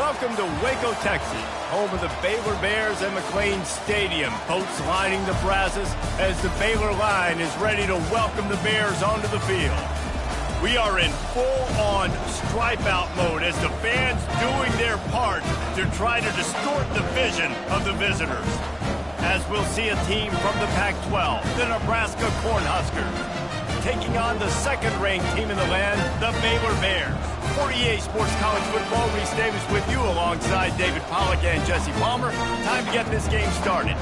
Welcome to Waco, Texas, home of the Baylor Bears and McLean Stadium. Boats lining the brazos as the Baylor line is ready to welcome the Bears onto the field. We are in full-on stripe-out mode as the fans doing their part to try to distort the vision of the visitors. As we'll see a team from the Pac-12, the Nebraska Cornhuskers, taking on the second-ranked team in the land, the Baylor Bears. For EA Sports College Football, Reese Davis with you alongside David Pollack and Jesse Palmer. Time to get this game started.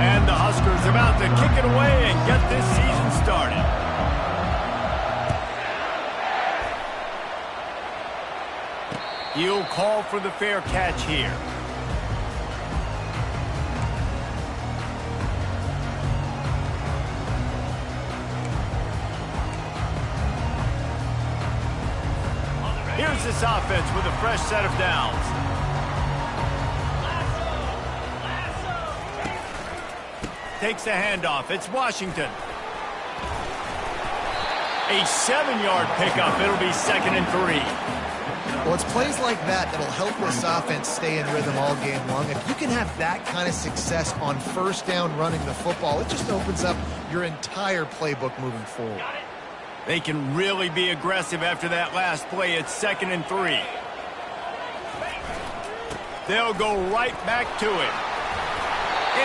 And the Huskers about to kick it away and get this season started. He'll call for the fair catch here. Here's this offense with a fresh set of downs. Takes the handoff. It's Washington. A 7-yard pickup. It'll be 2nd and 3. Well, it's plays like that that'll help this offense stay in rhythm all game long. If you can have that kind of success on first down running the football, it just opens up your entire playbook moving forward. They can really be aggressive after that last play. It's 2nd and 3. They'll go right back to it.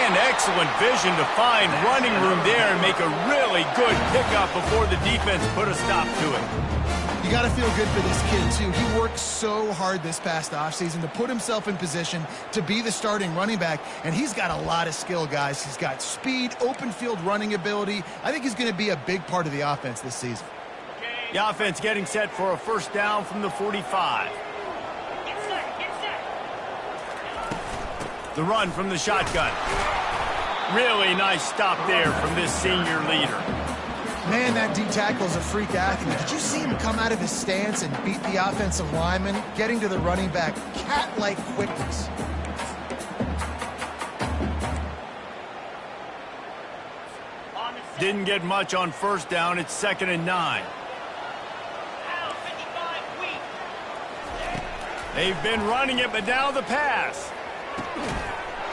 And excellent vision to find running room there and make a really good pickup before the defense put a stop to it. You got to feel good for this kid, too. He worked so hard this past offseason to put himself in position to be the starting running back, and he's got a lot of skill, guys. He's got speed, open field running ability. I think he's going to be a big part of the offense this season. The offense getting set for a first down from the 45. The run from the shotgun. Really nice stop there from this senior leader. Man, that D tackle is a freak athlete. Did you see him come out of his stance and beat the offensive lineman, getting to the running back? Cat-like quickness. Didn't get much on first down. It's 2nd and 9. They've been running it, but now the pass.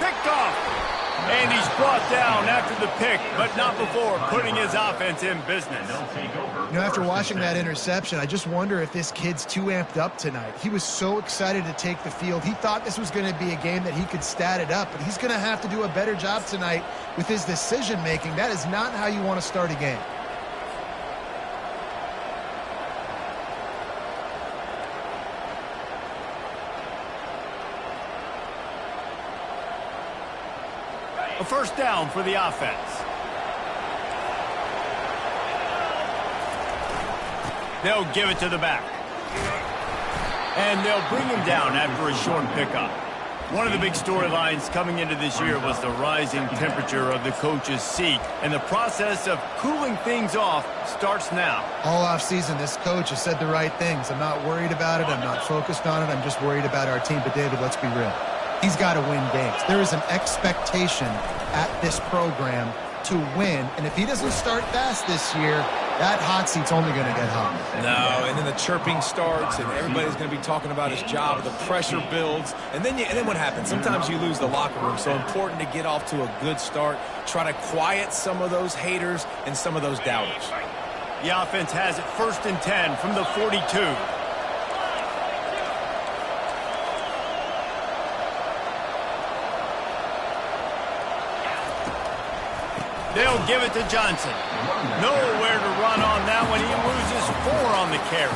Picked off. And he's brought down after the pick, but not before putting his offense in business. You know, after watching that interception, I just wonder if this kid's too amped up tonight. He was so excited to take the field. He thought this was going to be a game that he could stat it up, but he's going to have to do a better job tonight with his decision-making. That is not how you want to start a game. A first down for the offense. They'll give it to the back. And they'll bring him down after a short pickup. One of the big storylines coming into this year was the rising temperature of the coach's seat. And the process of cooling things off starts now. All offseason, this coach has said the right things. I'm not worried about it. I'm not focused on it. I'm just worried about our team. But, David, let's be real. He's got to win games. There is an expectation at this program to win. And if he doesn't start fast this year, that hot seat's only going to get hot. No, and then the chirping starts, and everybody's going to be talking about his job. The pressure builds, and then what happens? Sometimes you lose the locker room. So important to get off to a good start. Try to quiet some of those haters and some of those doubters. The offense has it 1st and 10 from the 42. They'll give it to Johnson. Nowhere to run on that one. He loses 4 on the carry.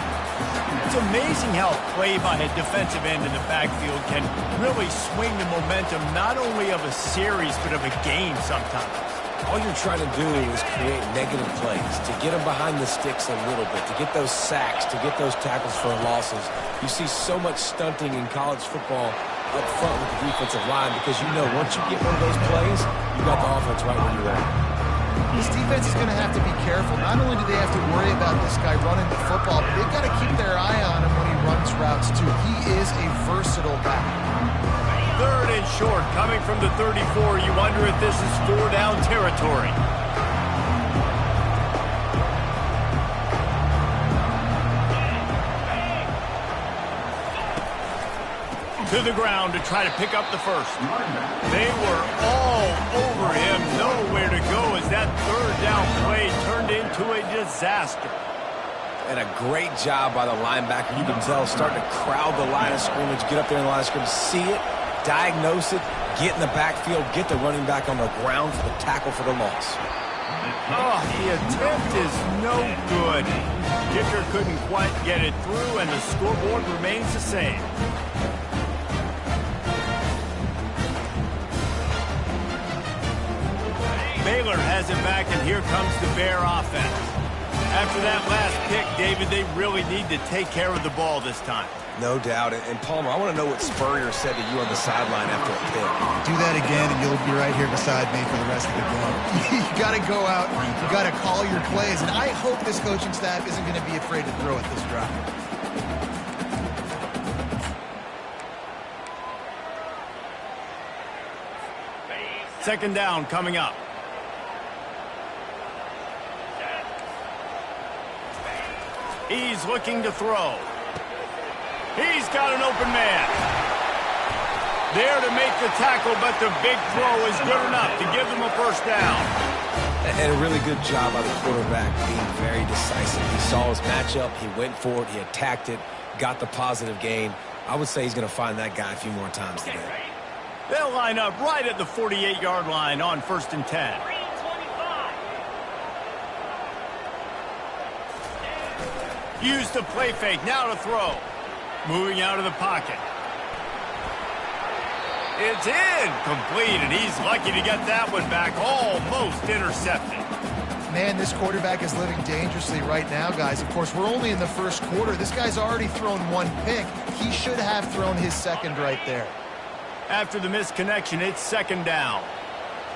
It's amazing how play by a defensive end in the backfield can really swing the momentum not only of a series but of a game sometimes. All you're trying to do is create negative plays, to get them behind the sticks a little bit, to get those sacks, to get those tackles for losses. You see so much stunting in college football up front with the defensive line because you know once you get one of those plays, you got the offense right where you want it. This defense is going to have to be careful. Not only do they have to worry about this guy running the football, but they've got to keep their eye on him when he runs routes, too. He is a versatile back. 3rd and short coming from the 34. You wonder if this is 4-down territory. To the ground to try to pick up the first. They were all over him, nowhere to go as that third down play turned into a disaster. And a great job by the linebacker. You can tell, starting to crowd the line of scrimmage, get up there in the line of scrimmage, see it, diagnose it, get in the backfield, get the running back on the ground for the tackle for the loss. Oh, the attempt is no good. Kicker couldn't quite get it through, and the scoreboard remains the same. Baylor has it back, and here comes the Bear offense. After that last pick, David, they really need to take care of the ball this time. No doubt. And Palmer, I want to know what Spurrier said to you on the sideline after a pick. Do that again, and you'll be right here beside me for the rest of the game. You got to go out, you got to call your plays, and I hope this coaching staff isn't going to be afraid to throw at this drive. Second down coming up. He's looking to throw. He's got an open man. There to make the tackle, but the big throw is good enough to give them a first down. And a really good job by the quarterback being very decisive. He saw his matchup, he went for it, he attacked it, got the positive gain. I would say he's going to find that guy a few more times today. They'll line up right at the 48-yard line on 1st and 10. Use the play fake, now to throw. Moving out of the pocket. It's incomplete, and he's lucky to get that one back, almost intercepted. Man, this quarterback is living dangerously right now, guys. Of course, we're only in the first quarter. This guy's already thrown one pick. He should have thrown his second right there. After the missed connection, it's second down.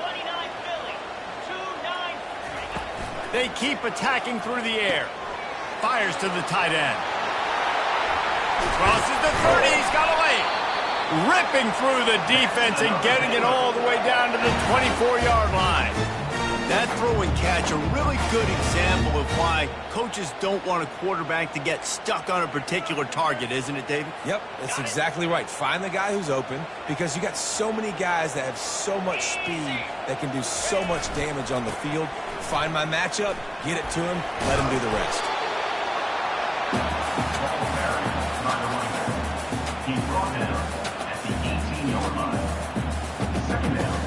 29 Philly, 2-9. They keep attacking through the air. Fires to the tight end. Crosses the 30, he's got away. Ripping through the defense and getting it all the way down to the 24-yard line. That throw and catch, a really good example of why coaches don't want a quarterback to get stuck on a particular target, isn't it, David? Yep, that's exactly right. Find the guy who's open, because you got so many guys that have so much speed that can do so much damage on the field. Find my matchup, get it to him, let him do the rest. He's brought down at the 18-yard line. Second down.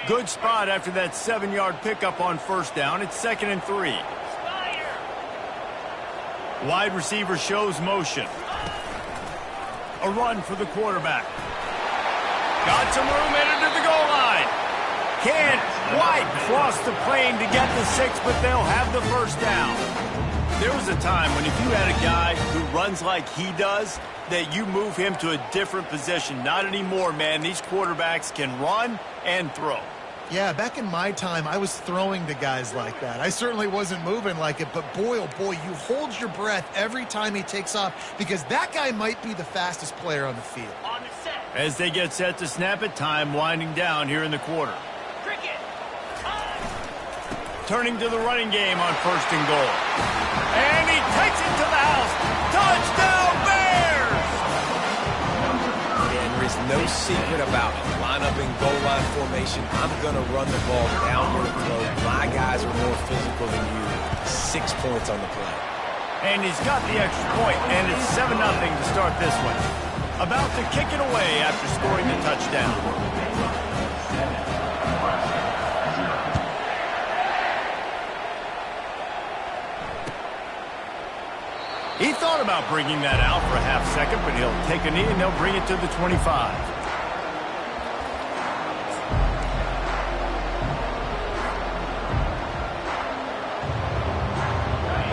Good spot after that 7-yard pickup on first down. It's 2nd and 3. Wide receiver shows motion. A run for the quarterback. Got some room into the goal line. Can't quite cross the plane to get the 6, but they'll have the first down. There was a time when if you had a guy who runs like he does, that you move him to a different position. Not anymore, man. These quarterbacks can run and throw. Yeah, back in my time, I was throwing to guys like that. I certainly wasn't moving like it, but boy, oh boy, you hold your breath every time he takes off because that guy might be the fastest player on the field. On the set. As they get set to snap it, time winding down here in the quarter. Cricket. Turning to the running game on 1st and goal. And he takes it to the house. Touchdown, Bears! And there is no secret about it. Line up in goal line formation. I'm going to run the ball down your throat. My guys are more physical than you. 6 points on the play. And he's got the extra point, and it's 7-0 to start this one. About to kick it away after scoring the touchdown. He thought about bringing that out for a half second, but he'll take a knee and they'll bring it to the 25.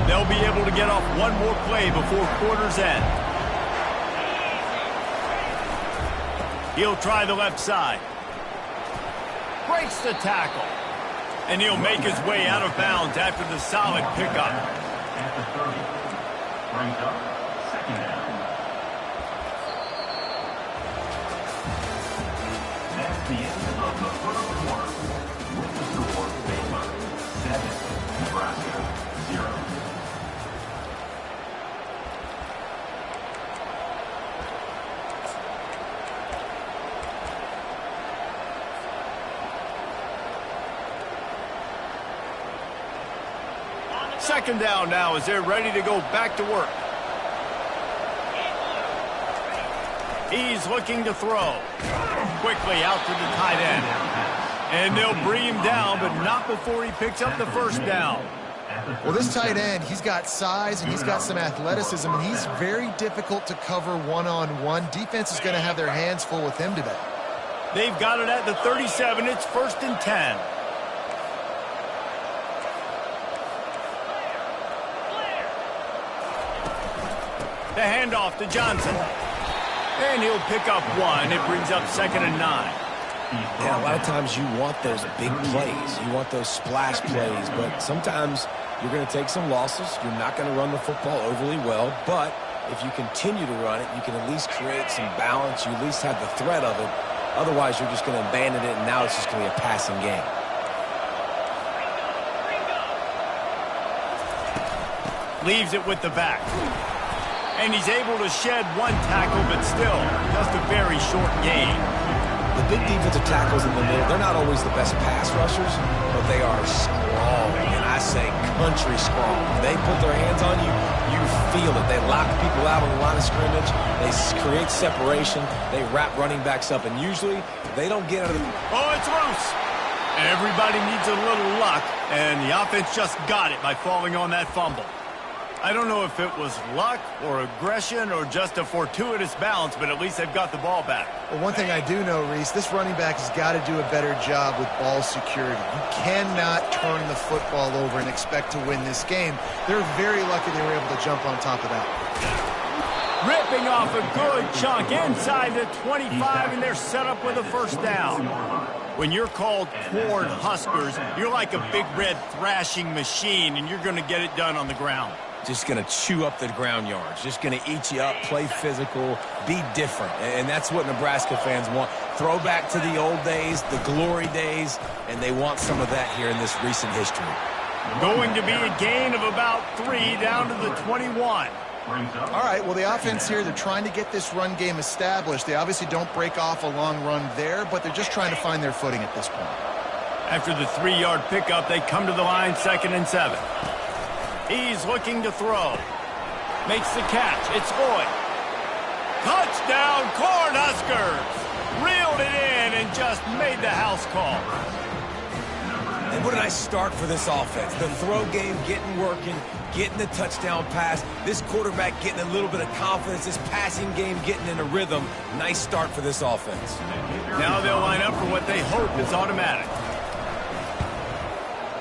They'll be able to get off one more play before quarter's end. He'll try the left side. Breaks the tackle. And he'll make his way out of bounds after the solid pickup. At the 30. Brings up second down. That's the end of the first quarter. With the score Second down now as they're ready to go back to work. He's looking to throw. Quickly out to the tight end. And they'll bring him down, but not before he picks up the first down. Well, this tight end, he's got size and he's got some athleticism, and he's very difficult to cover one-on-one. Defense is going to have their hands full with him today. They've got it at the 37. It's 1st and 10. The handoff to Johnson. And he'll pick up one. It brings up 2nd and 9. Yeah, a lot of times you want those big plays. You want those splash plays, but sometimes you're going to take some losses. You're not going to run the football overly well, but if you continue to run it, you can at least create some balance. You at least have the threat of it. Otherwise, you're just going to abandon it, and now it's just going to be a passing game. Leaves it with the back. And he's able to shed one tackle, but still just a very short gain. The big defensive tackles in the middle, they're not always the best pass rushers, but they are strong, and I say country strong. When they put their hands on you, you feel it. They lock people out on the line of scrimmage. They create separation. They wrap running backs up, and usually they don't get out of the... Oh, it's loose. Everybody needs a little luck, and the offense just got it by falling on that fumble. I don't know if it was luck or aggression or just a fortuitous bounce, but at least they've got the ball back. Well, one thing I do know, Reese, this running back has got to do a better job with ball security. You cannot turn the football over and expect to win this game. They're very lucky they were able to jump on top of that. Ripping off a good chunk inside the 25, and they're set up with a first down. When you're called corn huskers, you're like a big red thrashing machine, and you're going to get it done on the ground. Just going to chew up the ground yards. Just going to eat you up, play physical, be different. And that's what Nebraska fans want. Throw back to the old days, the glory days, and they want some of that here in this recent history. Going to be a gain of about 3 down to the 21. All right, well, the offense here, they're trying to get this run game established. They obviously don't break off a long run there, but they're just trying to find their footing at this point. After the 3-yard pickup, they come to the line 2nd and 7. He's looking to throw. Makes the catch. It's Lloyd. Touchdown, Cornhuskers! Reeled it in and just made the house call. And what a nice start for this offense. The throw game getting working, getting the touchdown pass. This quarterback getting a little bit of confidence. This passing game getting in a rhythm. Nice start for this offense. Now they'll line up for what they hope is automatic.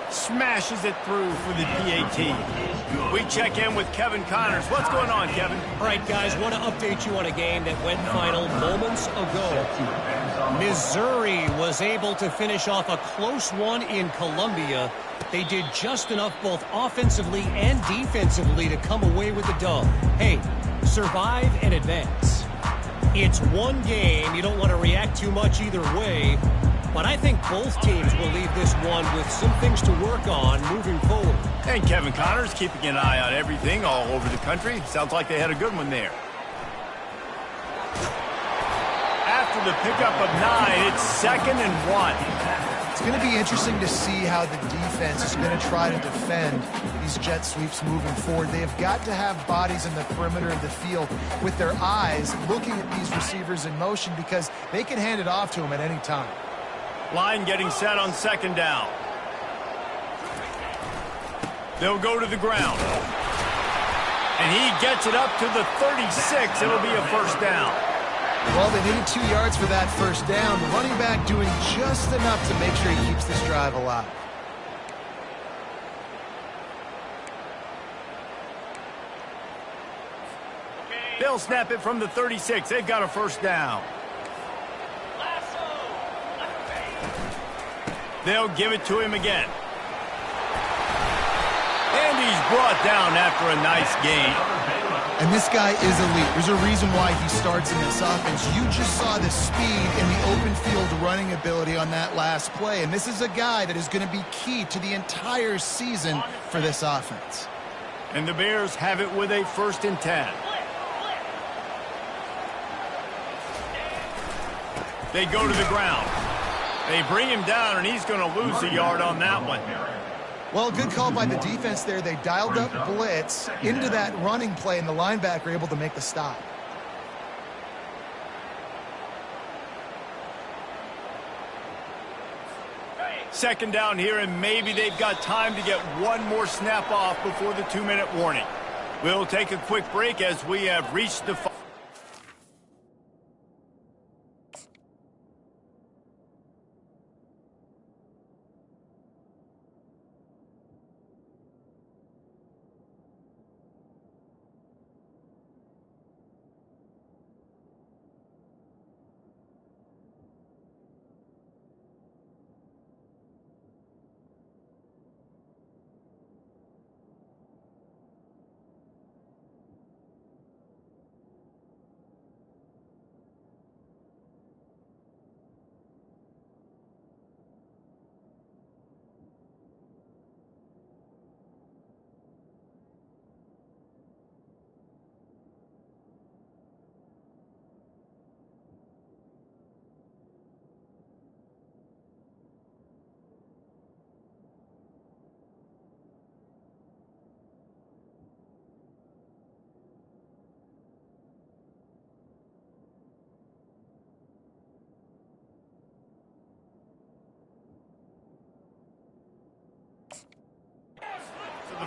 Smashes it through for the PAT. We check in with Kevin Connors. What's going on, Kevin? All right, guys, want to update you on a game that went final moments ago. Missouri was able to finish off a close one in Columbia. They did just enough both offensively and defensively to come away with the dub. Hey, survive and advance. It's one game. You don't want to react too much either way. But I think both teams will leave this one with some things to work on moving forward. And Kevin Connors keeping an eye on everything all over the country. Sounds like they had a good one there. After the pickup of 9, it's 2nd and 1. It's going to be interesting to see how the defense is going to try to defend these jet sweeps moving forward. They have got to have bodies in the perimeter of the field with their eyes looking at these receivers in motion because they can hand it off to them at any time. Line getting set on 2nd down. They'll go to the ground. And he gets it up to the 36. It'll be a first down. Well, they needed 2 yards for that first down. The running back doing just enough to make sure he keeps this drive alive. They'll snap it from the 36. They've got a first down. They'll give it to him again. And he's brought down after a nice gain. And this guy is elite. There's a reason why he starts in this offense. You just saw the speed and the open field running ability on that last play. And this is a guy that is going to be key to the entire season for this offense. And the Bears have it with a 1st and 10. They go to the ground. They bring him down, and he's going to lose a yard on that one. Well, good call by the defense there. They dialed up blitz into that running play, and the linebacker able to make the stop. Second down here, and maybe they've got time to get one more snap off before the 2-minute warning. We'll take a quick break as we have reached the...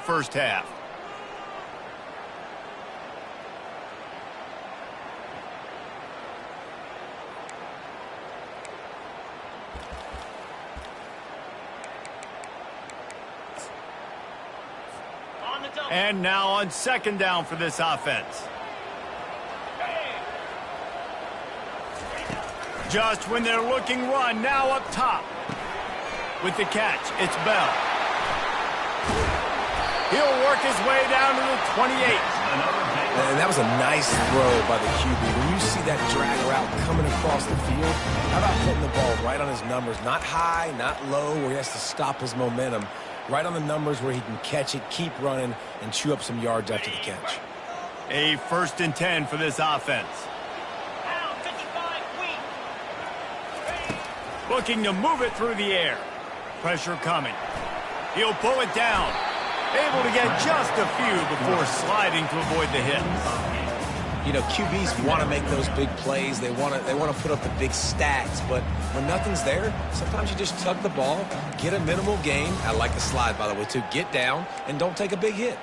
first half. And now on second down for this offense. Just when they're looking run, now up top. With the catch, it's Bell. He'll work his way down to the 28. And that was a nice throw by the QB. When you see that drag route coming across the field, how about putting the ball right on his numbers? Not high, not low, where he has to stop his momentum. Right on the numbers where he can catch it, keep running, and chew up some yards after the catch. A 1st and 10 for this offense. Looking to move it through the air. Pressure coming. He'll pull it down. Able to get just a few before sliding to avoid the hit. You know, QBs want to make those big plays. They want to put up the big stats. But when nothing's there, sometimes you just tuck the ball, get a minimal gain. I like the slide, by the way, too. Get down and don't take a big hit.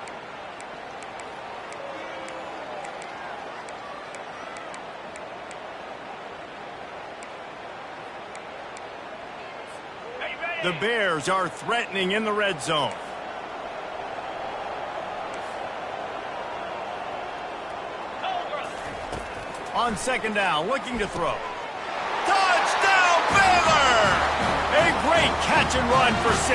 The Bears are threatening in the red zone. On second down, looking to throw. Touchdown, Baylor! A great catch and run for 6.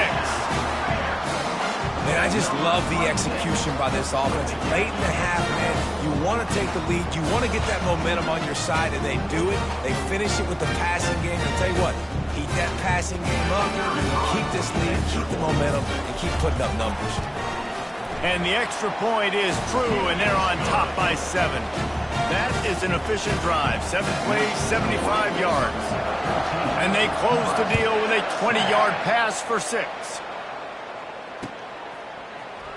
Man, I just love the execution by this offense. Late in the half, man, you want to take the lead. You want to get that momentum on your side, and they do it. They finish it with the passing game. And I'll tell you what, keep that passing game up, keep this lead, keep the momentum, and keep putting up numbers. And the extra point is true, and they're on top by 7. That is an efficient drive. 7 plays, 75 yards. And they close the deal with a 20-yard pass for 6.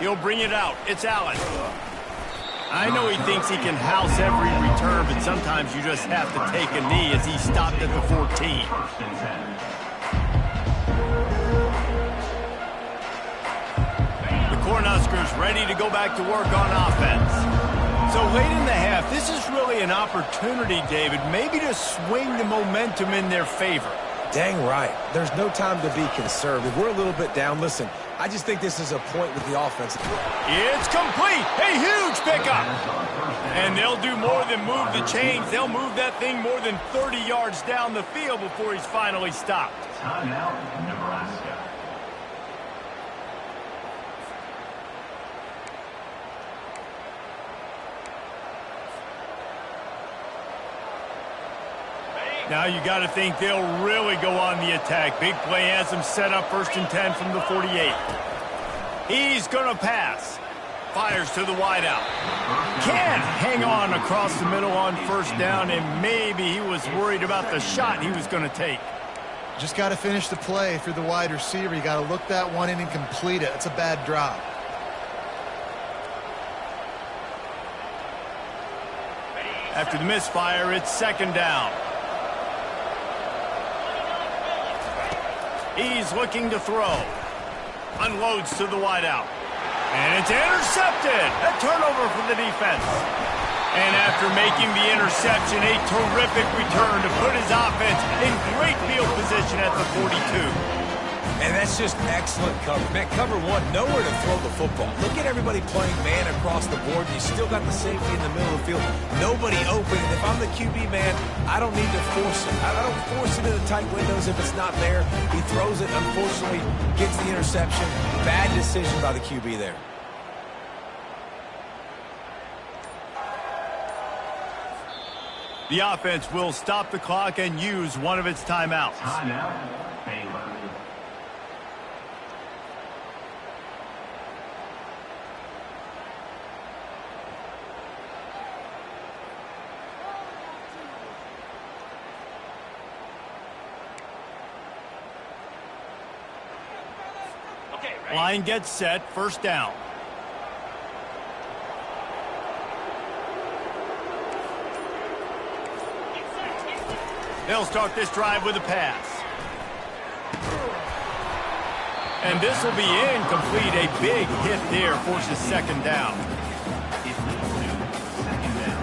He'll bring it out. It's Allen. I know he thinks he can house every return, but sometimes you just have to take a knee as he stopped at the 14. The Cornhuskers ready to go back to work on offense. So late in the half, this is really an opportunity, David, maybe to swing the momentum in their favor. Dang right. There's no time to be conservative. We're a little bit down. Listen, I just think this is a point with the offense. It's complete. A huge pickup. And they'll do more than move the chains. They'll move that thing more than 30 yards down the field before he's finally stopped. Timeout, Nebraska. Now you got to think they'll really go on the attack. Big play has them set up 1st and 10 from the 48. He's going to pass. Fires to the wideout. Can't hang on across the middle on 1st down, and maybe he was worried about the shot he was going to take. Just got to finish the play through the wide receiver. You got to look that one in and complete it. That's a bad drop. After the misfire, it's second down. He's looking to throw. Unloads to the wideout. And it's intercepted. A turnover for the defense. And after making the interception, a terrific return to put his offense in great field position at the 42. And that's just excellent cover. Man, cover one, nowhere to throw the football. Look at everybody playing man across the board. You still got the safety in the middle of the field. Nobody open. And if I'm the QB, man, I don't need to force it. I don't force it into tight windows if it's not there. He throws it, unfortunately, gets the interception. Bad decision by the QB there. The offense will stop the clock and use one of its timeouts. Timeout, Baylor. Okay, ready? Line gets set, first down. They'll start this drive with a pass. And this will be incomplete. A big hit there forces second down. It leads to second down.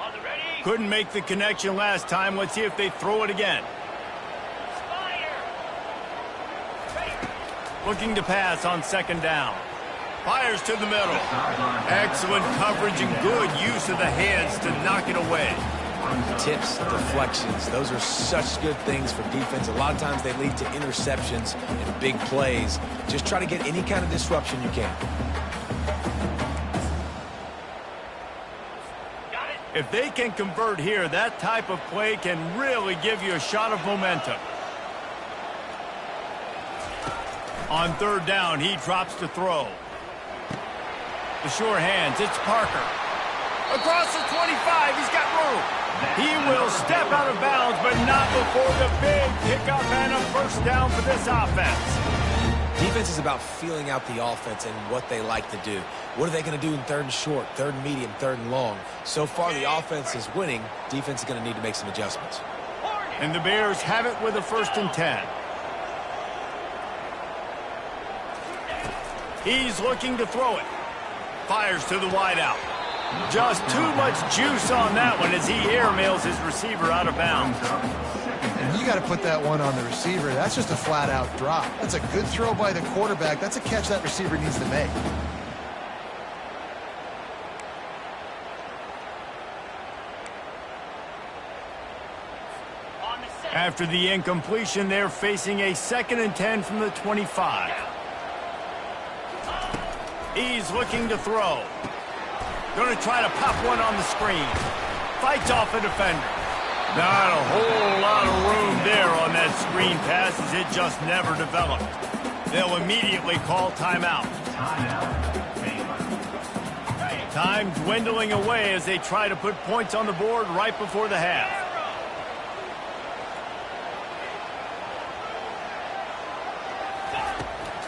On the ready? Couldn't make the connection last time. Let's see if they throw it again. Fire! Ready? Looking to pass on second down. Fires to the middle. Excellent coverage and good use of the hands to knock it away. Tips, deflections, those are such good things for defense. A lot of times they lead to interceptions and big plays. Just try to get any kind of disruption you can. Got it? If they can convert here, that type of play can really give you a shot of momentum. On third down, he drops to throw. The sure hands, it's Parker. Across the 25, he's got room. He will step out of bounds, but not before the big pickup and a first down for this offense. Defense is about feeling out the offense and what they like to do. What are they going to do in third and short, third and medium, third and long? So far, the offense is winning. Defense is going to need to make some adjustments. And the Bears have it with a 1st and 10. He's looking to throw it. Fires to the wideout. Just too much juice on that one as he airmails his receiver out of bounds. And you got to put that one on the receiver. That's just a flat-out drop. That's a good throw by the quarterback. That's a catch that receiver needs to make. On the set. After the incompletion, they're facing a 2nd and 10 from the 25. He's looking to throw. Going to try to pop one on the screen. Fights off a defender. Not a whole lot of room there on that screen pass as it just never developed. They'll immediately call timeout. Timeout, Baylor. Time dwindling away as they try to put points on the board right before the half.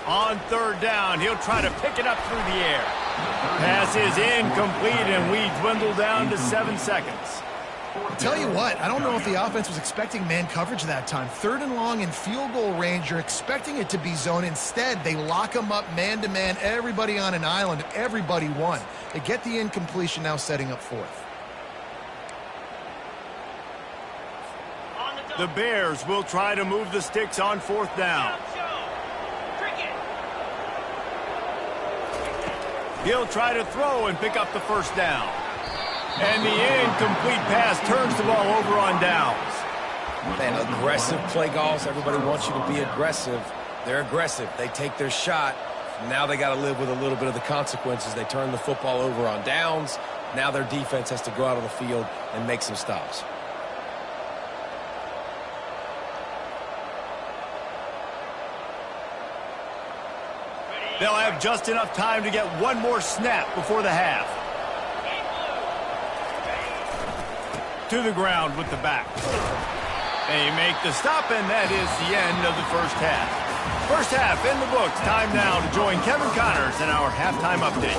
On third down, he'll try to pick it up through the air. Pass is incomplete, and we dwindle down to 7 seconds. I'll tell you what, I don't know if the offense was expecting man coverage that time. 3rd and long in field goal range, you're expecting it to be zone. Instead, they lock them up man-to-man, everybody on an island, everybody won. They get the incompletion, now setting up 4th. On the The double. Bears will try to move the sticks on 4th down. Cricket. He'll try to throw and pick up the first down. And the incomplete pass turns the ball over on downs. Man, aggressive play calls. Everybody wants you to be aggressive. They're aggressive. They take their shot. Now they got to live with a little bit of the consequences. They turn the football over on downs. Now their defense has to go out on the field and make some stops. They'll have just enough time to get one more snap before the half. To the ground with the back. They make the stop, and that is the end of the first half. First half in the books. Time now to join Kevin Connors in our halftime update.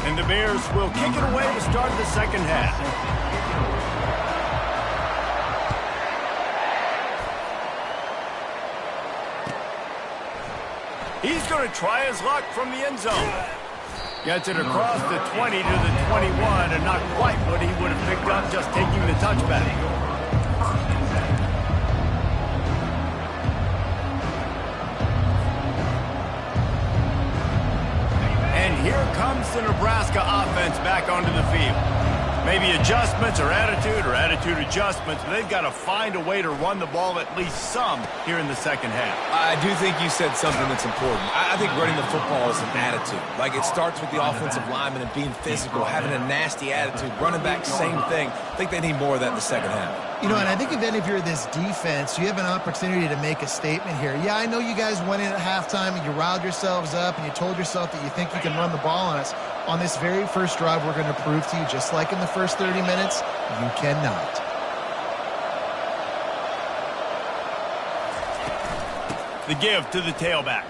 And the Bears will kick it away to start the second half. He's going to try his luck from the end zone. Gets it across the 20 to the 21, and not quite what he would have picked up just taking the touchback. And here comes the Nebraska offense back onto the field. Maybe adjustments or attitude adjustments, but they've got to find a way to run the ball at least some here in the second half. I do think you said something that's important. I think running the football is an attitude. Like, it starts with the offensive lineman and being physical, having a nasty attitude. Running back, same thing. I think they need more of that in the second half. You know, and I think if you're this defense, you have an opportunity to make a statement here. Yeah, I know you guys went in at halftime and you riled yourselves up and you told yourself that you think you can run the ball on us. On this very first drive, we're going to prove to you, just like in the first 30 minutes, you cannot. The give to the tailback.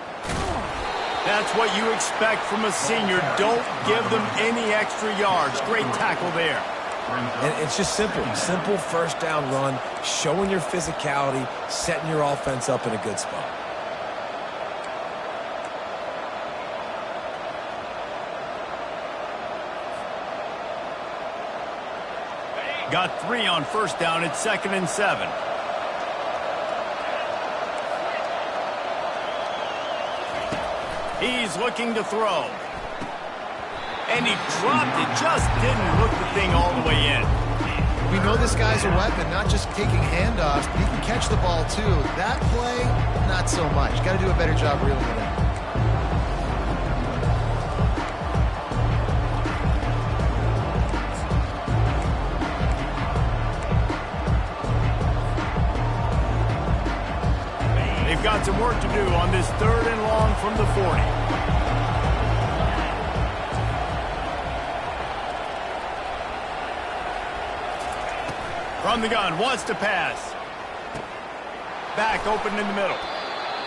That's what you expect from a senior. Don't give them any extra yards. Great tackle there. And it's just simple. Simple first down run, showing your physicality, setting your offense up in a good spot. Got 3 on first down. It's 2nd and 7. He's looking to throw. And he dropped it. Just didn't look the thing all the way in. We know this guy's a weapon, not just taking handoffs, but he can catch the ball too. That play, not so much. Got to do a better job reeling it in. They've got some work to do on this 3rd and long from the 40. From the gun, wants to pass. Back open in the middle.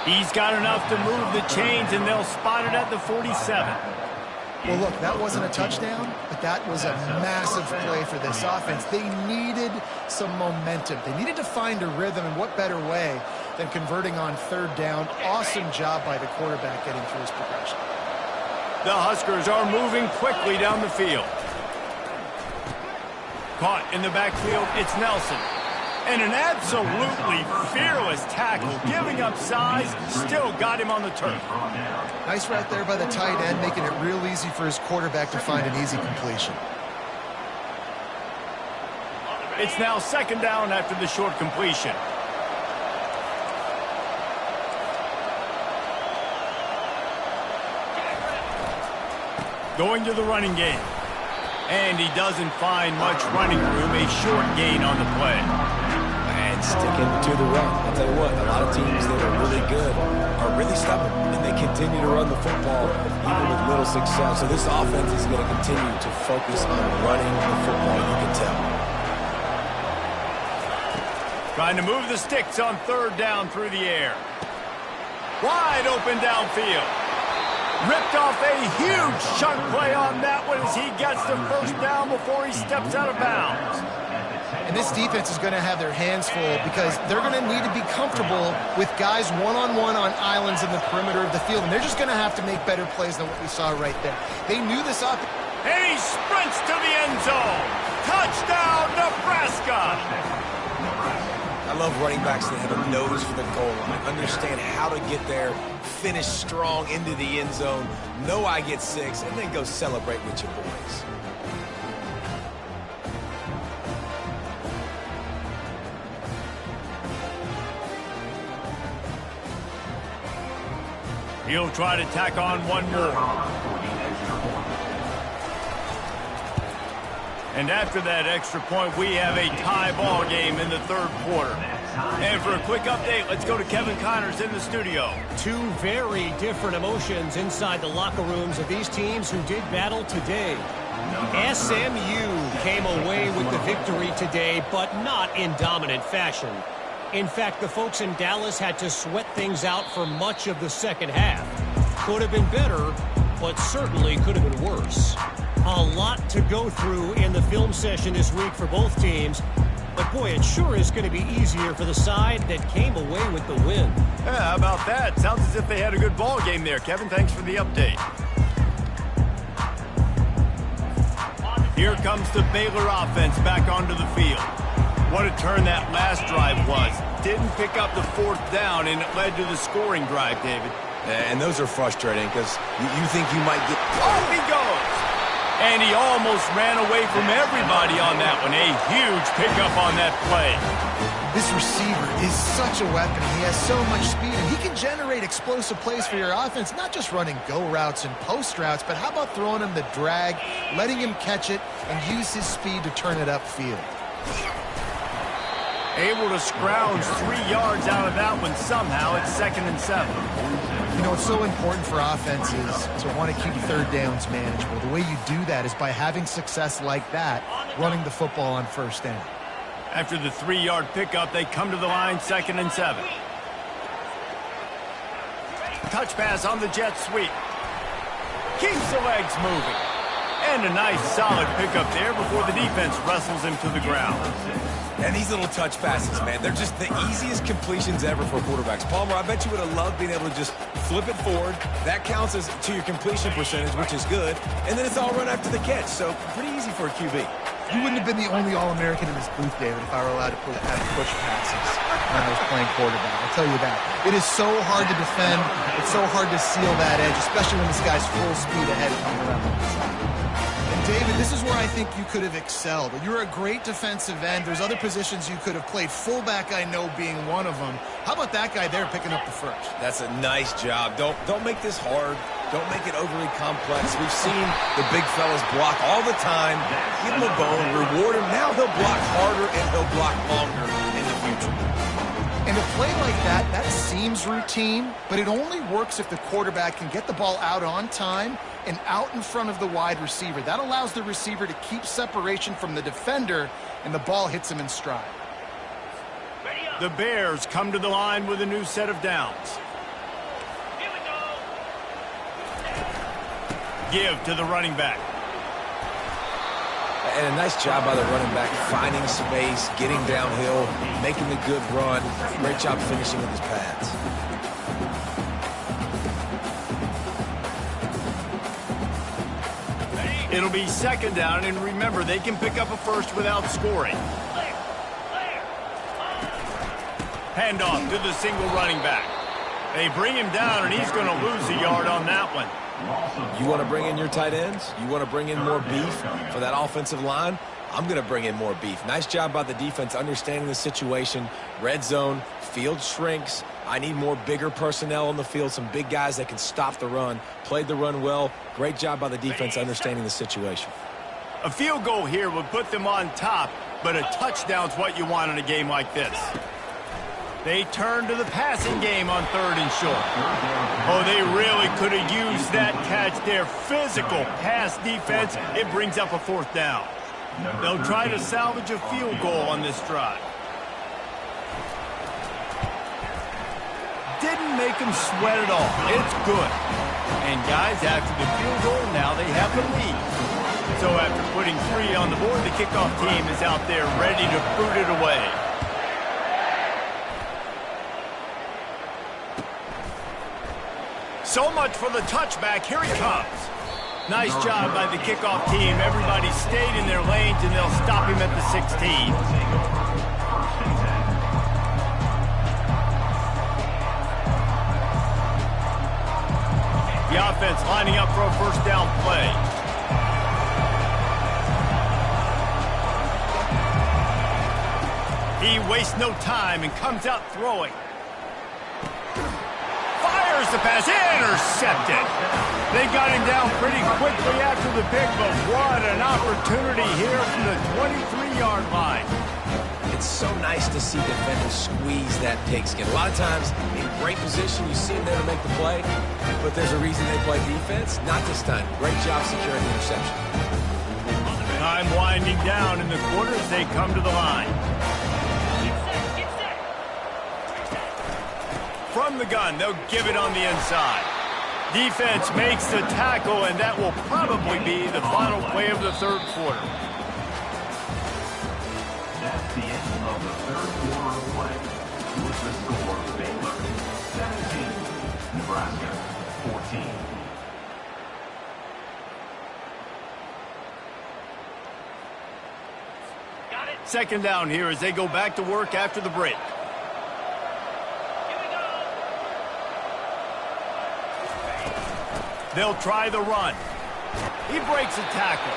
He's got enough to move the chains, and they'll spot it at the 47. Well, look, that wasn't a touchdown, but that was a massive play for this offense. They needed some momentum. They needed to find a rhythm, and what better way than converting on 3rd down. Awesome job by the quarterback getting through his progression. The Huskers are moving quickly down the field. Caught in the backfield, it's Nelson. And an absolutely fearless tackle, giving up size, still got him on the turf. Nice right there by the tight end, making it real easy for his quarterback to find an easy completion. It's now 2nd down after the short completion. Going to the running game. And he doesn't find much running room, a short gain on the play. And sticking to the run. I'll tell you what, a lot of teams that are really good are really stubborn, and they continue to run the football even with little success. So this offense is going to continue to focus on running the football, you can tell. Trying to move the sticks on 3rd down through the air. Wide open downfield. Ripped off a huge chunk play on that one as he gets the first down before he steps out of bounds. And this defense is going to have their hands full because they're going to need to be comfortable with guys one-on-one on islands in the perimeter of the field. And they're just going to have to make better plays than what we saw right there. They knew this up. And he sprints to the end zone. Touchdown, Nebraska! I love running backs that have a nose for the goal line, understand how to get there, finish strong into the end zone, know I get 6, and then go celebrate with your boys. He'll try to tack on one more. And after that extra point, we have a tie ball game in the third quarter. And for a quick update, let's go to Kevin Connors in the studio. Two very different emotions inside the locker rooms of these teams who did battle today. SMU came away with the victory today, but not in dominant fashion. In fact, the folks in Dallas had to sweat things out for much of the second half. Could have been better, but certainly could have been worse. A lot to go through in the film session this week for both teams. But boy, it sure is going to be easier for the side that came away with the win. Yeah, how about that? Sounds as if they had a good ball game there. Kevin, thanks for the update. Here comes the Baylor offense back onto the field. What a turn that last drive was. Didn't pick up the fourth down, and it led to the scoring drive, David. And those are frustrating because you think you might get... Oh, he goes! And he almost ran away from everybody on that one. A huge pickup on that play. This receiver is such a weapon. He has so much speed, and he can generate explosive plays for your offense, not just running go routes and post routes, but how about throwing him the drag, letting him catch it, and use his speed to turn it upfield. Able to scrounge 3 yards out of that one somehow. It's 2nd and 7. You know, it's so important for offenses to want to keep third downs manageable. The way you do that is by having success like that, running the football on first down. After the 3-yard pickup, they come to the line, 2nd and 7. Touch pass on the jet sweep. Keeps the legs moving. And a nice solid pickup there before the defense wrestles him to the ground. And these little touch passes, man, they're just the easiest completions ever for quarterbacks. Palmer, I bet you would have loved being able to just flip it forward. That counts as to your completion percentage, which is good. And then it's all run after the catch, so pretty easy for a QB. You wouldn't have been the only All-American in this booth, David, if I were allowed to have push passes when I was playing quarterback. I'll tell you that. It is so hard to defend. It's so hard to seal that edge, especially when this guy's full speed ahead coming around the inside. And David, this is where I think you could have excelled. You're a great defensive end. There's other positions you could have played. Fullback, I know, being one of them. How about that guy there picking up the first? That's a nice job. Don't make this hard. Don't make it overly complex. We've seen the big fellas block all the time. Give him a bone, reward him. Now he'll block harder and he'll block longer in the future. And a play like that seems routine, but it only works if the quarterback can get the ball out on time and out in front of the wide receiver. That allows the receiver to keep separation from the defender, and the ball hits him in stride. The Bears come to the line with a new set of downs. Give to the running back. And a nice job by the running back, finding space, getting downhill, making the good run. Great job finishing with his pads. It'll be 2nd down, and remember, they can pick up a first without scoring. Handoff to the single running back. They bring him down, and he's going to lose a yard on that one. You want to bring in your tight ends? You want to bring in more beef for that offensive line? I'm going to bring in more beef. Nice job by the defense understanding the situation. Red zone, field shrinks. I need more bigger personnel on the field, some big guys that can stop the run. Played the run well. Great job by the defense understanding the situation. A field goal here would put them on top, but a touchdown's what you want in a game like this. They turn to the passing game on 3rd and short. Oh, they really could have used that catch there. Physical pass defense. It brings up a 4th down. They'll try to salvage a field goal on this drive. Didn't make them sweat at all. It's good. And guys, after the field goal, now they have the lead. So after putting 3 on the board, the kickoff team is out there ready to boot it away. So much for the touchback. Here he comes. Nice job by the kickoff team. Everybody stayed in their lanes, and they'll stop him at the 16. The offense lining up for a first down play. He wastes no time and comes out throwing. Here's the pass. Intercepted. They got him down pretty quickly after the pick, but what an opportunity here from the 23-yard line. It's so nice to see defenders squeeze that pigskin. A lot of times, in great position, you see them there to make the play, but there's a reason they play defense. Not this time. Great job securing the interception. Time winding down in the quarters. They come to the line. Get set. From the gun, they'll give it on the inside. Defense makes the tackle, and that will probably be the final play of the third quarter. That's the end of the third quarter of play. With the score, Baylor 17, Nebraska 14. Got it. Second down here as they go back to work after the break. Here we go. They'll try the run. He breaks a tackle.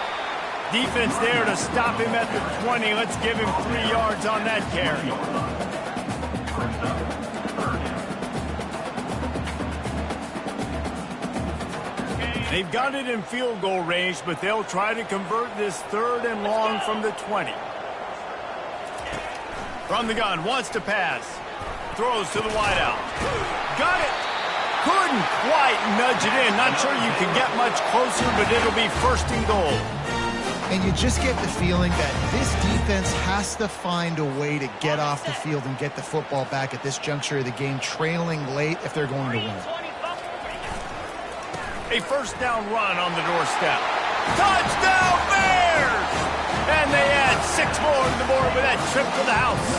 Defense there to stop him at the 20. Let's give him 3 yards on that carry. They've got it in field goal range, but they'll try to convert this 3rd and long from the 20. From the gun, wants to pass. Throws to the wideout. Got it. Couldn't quite nudge it in. Not sure you can get much closer, but it'll be 1st and goal. And you just get the feeling that this defense has to find a way to get off the field and get the football back at this juncture of the game, trailing late if they're going to win. A 1st down run on the doorstep. Touchdown Bears! And they add 6 more to the board with that trip to the house.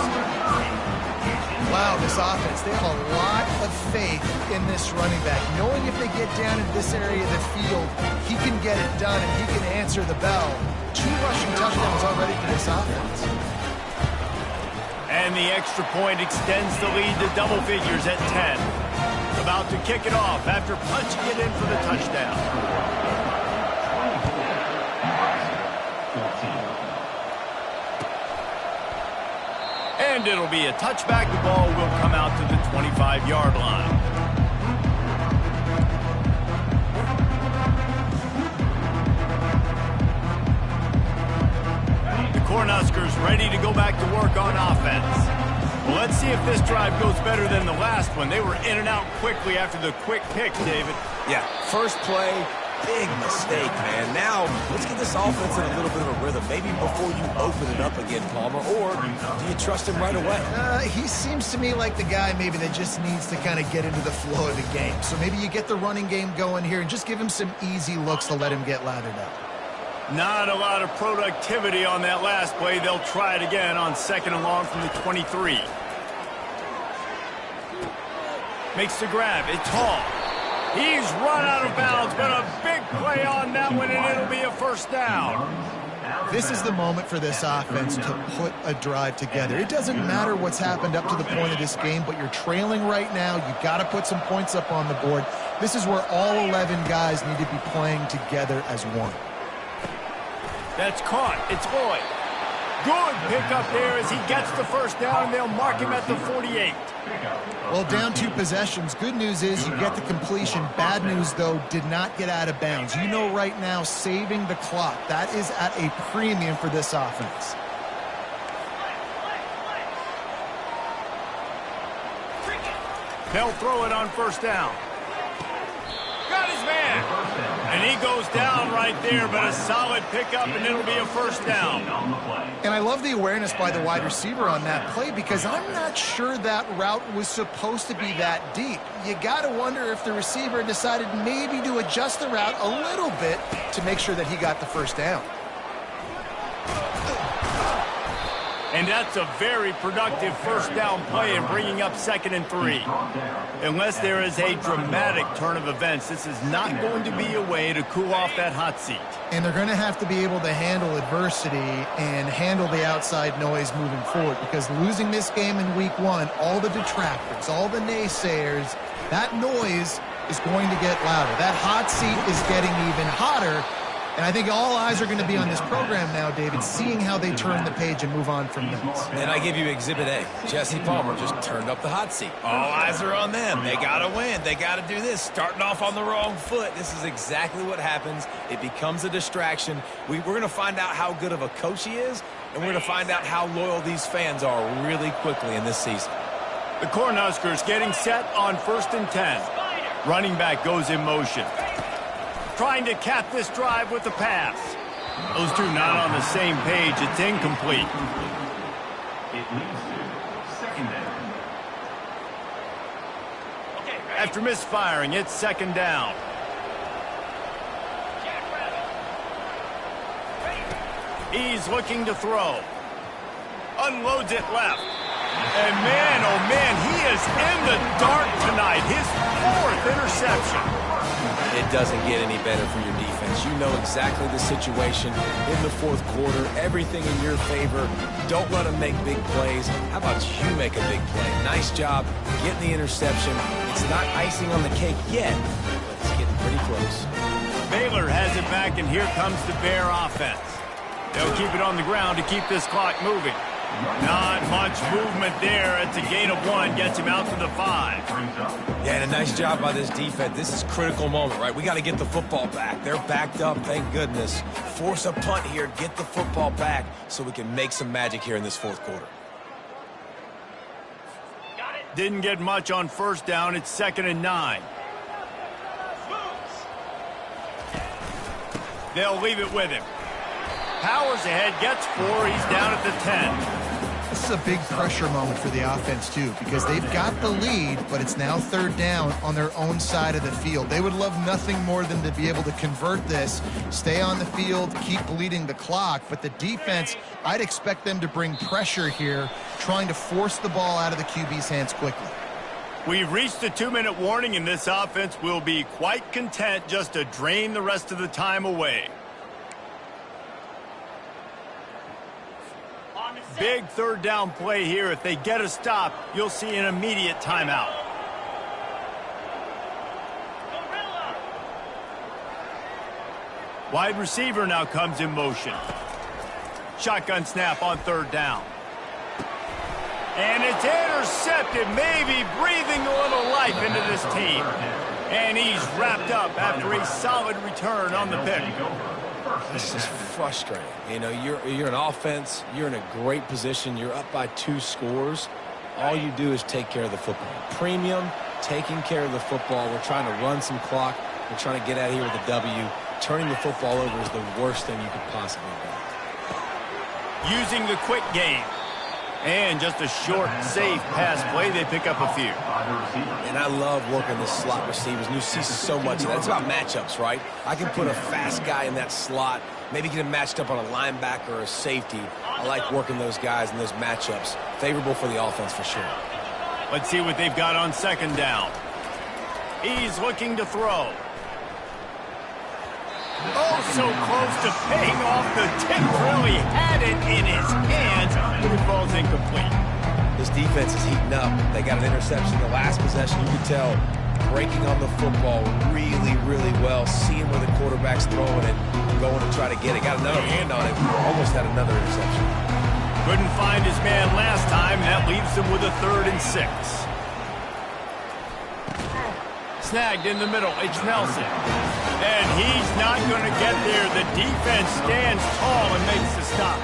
Wow, this offense, they have a lot of faith in this running back, knowing if they get down in this area of the field, he can get it done and he can answer the bell. 2 rushing touchdowns already for this offense. And the extra point extends the lead to double figures at 10. About to kick it off after punching it in for the touchdown. And it'll be a touchback. The ball will come out to the 25-yard line. The Cornhuskers ready to go back to work on offense. Well, let's see if this drive goes better than the last one. They were in and out quickly after the quick pick, David. Yeah, first play, big mistake, man. Now, let's get this offense in a little bit of a rhythm. Maybe before you open it up again, Palmer, or do you trust him right away? He seems to me like the guy maybe that just needs to kind of get into the flow of the game. So maybe you get the running game going here and just give him some easy looks to let him get lathered up. Not a lot of productivity on that last play. They'll try it again on 2nd and long from the 23. Makes the grab. It's Hall. He's run out of bounds, but a big play on that one, and it'll be a 1st down. This is the moment for this offense to put a drive together. It doesn't matter what's happened up to the point of this game, but you're trailing right now. You've got to put some points up on the board. This is where all 11 guys need to be playing together as one. That's caught. It's Lloyd. Good pickup there as he gets the 1st down, and they'll mark him at the 48. Well, down 2 possessions. Good news is you get the completion. Bad news, though, did not get out of bounds. You know right now, saving the clock, that is at a premium for this offense. They'll throw it on 1st down. Got his man. And he goes down right there, but a solid pickup, and it'll be a 1st down. And I love the awareness by the wide receiver on that play because I'm not sure that route was supposed to be that deep. You got to wonder if the receiver decided maybe to adjust the route a little bit to make sure that he got the 1st down. And that's a very productive 1st down play in bringing up 2nd and 3. Unless there is a dramatic turn of events, this is not going to be a way to cool off that hot seat. And they're going to have to be able to handle adversity and handle the outside noise moving forward because losing this game in week 1, all the detractors, all the naysayers, that noise is going to get louder. That hot seat is getting even hotter, And I think all eyes are going to be on this program now, David, seeing how they turn the page and move on from this. And I give you Exhibit A. Jesse Palmer just turned up the hot seat. All eyes are on them. They got to win. They got to do this. Starting off on the wrong foot. This is exactly what happens. It becomes a distraction. We're going to find out how good of a coach he is, and we're going to find out how loyal these fans are really quickly in this season. The Cornhuskers getting set on 1st and 10. Running back goes in motion. Trying to cap this drive with the pass. Those two not on the same page. It's incomplete. It leads to second down. After misfiring, it's 2nd down. He's looking to throw. Unloads it left. And man, oh man, he is in the dark tonight. His 4th interception. It doesn't get any better for your defense. You know exactly the situation in the 4th quarter. Everything in your favor. Don't let them make big plays. How about you make a big play? Nice job getting the interception. It's not icing on the cake yet, but it's getting pretty close. Baylor has it back, and here comes the Bear offense. They'll keep it on the ground to keep this clock moving. Not much movement there. It's a gain of 1. Gets him out to the 5. Yeah, and a nice job by this defense. This is a critical moment, right? We got to get the football back. They're backed up, thank goodness. Force a punt here, get the football back so we can make some magic here in this 4th quarter. Didn't get much on 1st down. It's 2nd and 9. They'll leave it with him. Powers ahead, gets 4. He's down at the 10. This is a big pressure moment for the offense, too, because they've got the lead, but it's now 3rd down on their own side of the field. They would love nothing more than to be able to convert this, stay on the field, keep bleeding the clock. But the defense, I'd expect them to bring pressure here, trying to force the ball out of the QB's hands quickly. We've reached the 2-minute warning, and this offense will be quite content just to drain the rest of the time away. Big 3rd down play here. If they get a stop, you'll see an immediate timeout. Wide receiver now comes in motion. Shotgun snap on 3rd down. And it's intercepted, maybe breathing a little life into this team. And he's wrapped up after a solid return on the pick. This is frustrating. You know, you're an offense. You're in a great position. You're up by 2 scores. All you do is take care of the football. Premium, taking care of the football. We're trying to run some clock. We're trying to get out of here with a W. Turning the football over is the worst thing you could possibly do. Using the quick game. And just a short, safe pass play. They pick up a few. And I love working the slot receivers. And you see so much of that. It's about matchups, right? I can put a fast guy in that slot, maybe get him matched up on a linebacker or a safety. I like working those guys in those matchups. Favorable for the offense for sure. Let's see what they've got on 2nd down. He's looking to throw. Oh, so close to paying off the tip. Really had it in his hands, but it falls incomplete. This defense is heating up. They got an interception the last possession. You could tell breaking on the football really, really well, seeing where the quarterback's throwing it, going to try to get it. Got another hand on it. Almost had another interception. Couldn't find his man last time. That leaves him with a 3rd and 6. Snagged in the middle. It's Nelson. And he's not going to get there. The defense stands tall and makes the stop.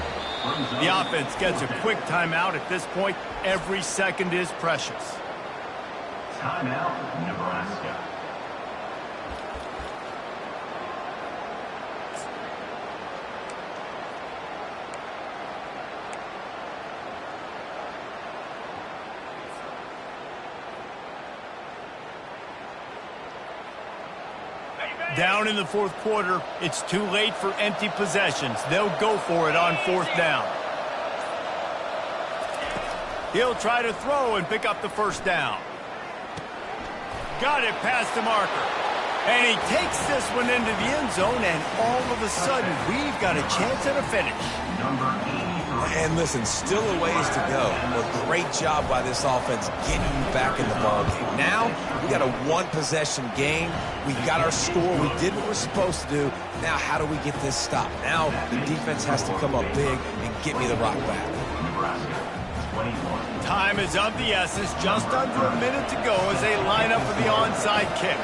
The offense gets a quick timeout. At this point, every second is precious. Timeout, Nebraska. Down in the 4th quarter, it's too late for empty possessions. They'll go for it on 4th down. He'll try to throw and pick up the 1st down. Got it past the marker. And he takes this one into the end zone, and all of a sudden, we've got a chance at a finish. Number 85. And listen, still a ways to go. A great job by this offense getting you back in the ball game. Now, we got a one-possession game. We got our score. We did what we're supposed to do. Now, how do we get this stopped? Now, the defense has to come up big and get me the rock back. Nebraska, 21. Time is of the essence. Just under a minute to go as they line up for the onside kick.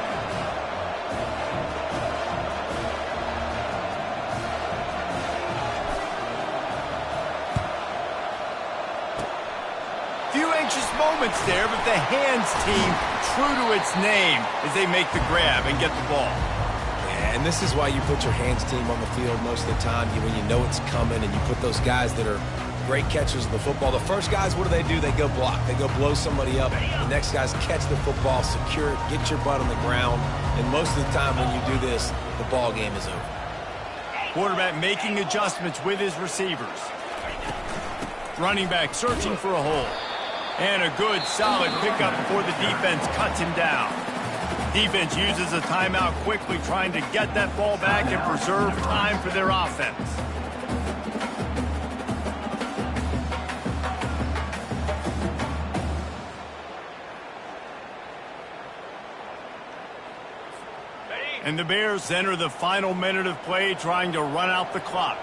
Few anxious moments there, but the hands team true to its name as they make the grab and get the ball. And this is why you put your hands team on the field most of the time when you know it's coming, and you put those guys that are great catchers of the football. The first guys, what do? They go block. They go blow somebody up. The next guys catch the football, secure it, get your butt on the ground. And most of the time when you do this, the ball game is over. Quarterback making adjustments with his receivers. Running back searching for a hole. And a good, solid pickup before the defense cuts him down. Defense uses a timeout quickly, trying to get that ball back and preserve time for their offense. And the Bears enter the final minute of play, trying to run out the clock.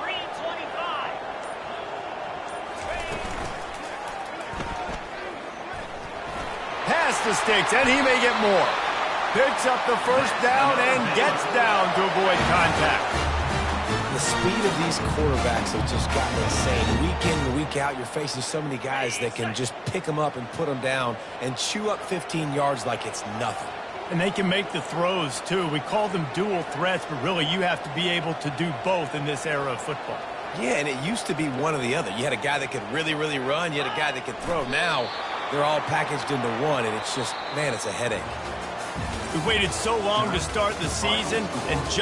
3:25. Pass the sticks, and he may get more. Picks up the first down and gets down to avoid contact. The speed of these quarterbacks have just gotten insane. Week in and week out, you're facing so many guys that can just pick them up and put them down and chew up 15 yards like it's nothing. And they can make the throws, too. We call them dual threats, but really you have to be able to do both in this era of football. Yeah, and it used to be one or the other. You had a guy that could really, really run. You had a guy that could throw. Now they're all packaged into one, and it's just, man, it's a headache. We waited so long to start the season, and just